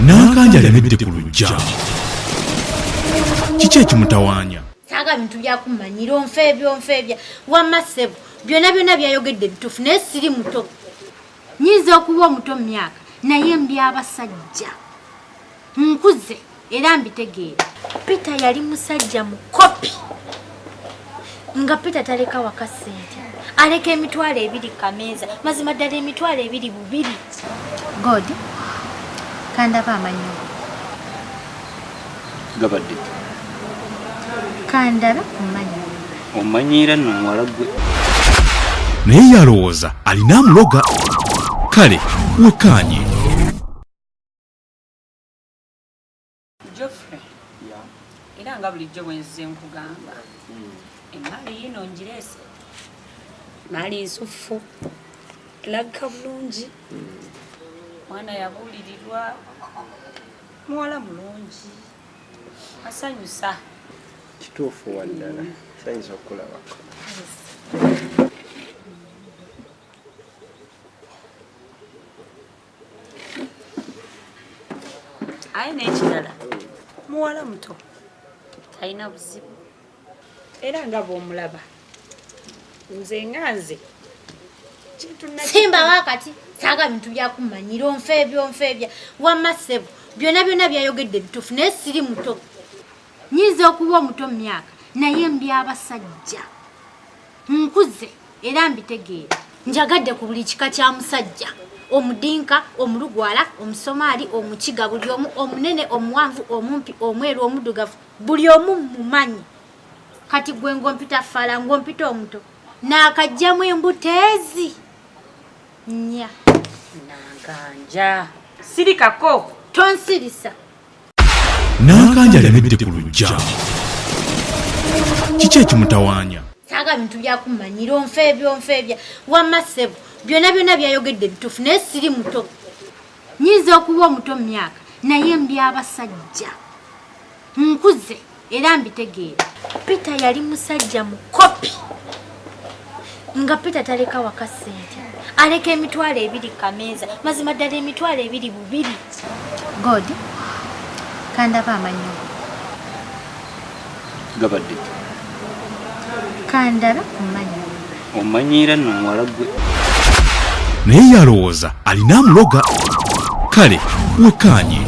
N'akanja alemedde ku luggya. Kiki ekimutawaanya? Saaga bintu byakumanyira onfeebya wamma ssebo byonna byayogedde bituufu naye siri muto. Nyinza okuba omuto mu myaka naye mbyabasajja. Nkuze era mbitegeera. Peter yali musajja mukopi. Nga Peter taleka waka ssente. Aleka emitwalo 2 kameeza. Mazima ddala emitwalo 2 bubiri. God. Kandaba amanyo. Gabadde. Kandaba amanyo. Omanyira nno muwala gwe. Naye yalowooza alina amuloga. Kale wekkaanye. Geoffrey. Era nga bulijjo bwe nzize nkugamba. Emali yino ngireese. Mali nsufu. Lagga bulungi. Mwana yabuulirirwa. Muwala mulungi. Asanyusa. Kituufu waddala. Sayinza okulabako. Aye n'ekirala. Muwala muto. Talina buzibu. Era nga bw'omulaba. Nze nga nze. Simba wakati saaga bintu byakumanyira onfeebya wamma ssebo byonna byayogedde bituufu naye siri muto. Nyinza okuba omuto mu myaka naye mbyabasajja. Nkuze era mbitegeera. Njagadde ku buli kika kya musajja. Omudinka, omulugwala, omusomaali, omukiga, buli omu, omunene, omuwanvu, omumpi, omweru, omuddugavu, buli omu mumanyi. Kati gwe ngompita fala ngompita omuto. Naakajjamu embuteezi. Nya. Nankanja. Sirikako. Tonsirisa. N'akanja alemedde ku luggya. Kiki ekimutawaanya? Saaga bintu byakumanyira onfeebya wamma ssebo byonna byayogedde bituufu naye siri muto. Nyinza okuba omuto mu myaka naye mbyabasajja. Nkuze era mbitegeera. Peter yali musajja mukopi. Nga Peter taleka waka ssente. Aleka emitwalo 2 kameeza. Mazima ddala emitwalo 2 bubiri. God. Kandaba amanyo. Gabadde. Kandaba amanyo. Omanyira nno muwala gwe. Naye yalowooza alina amuloga. Kale wekkaanye.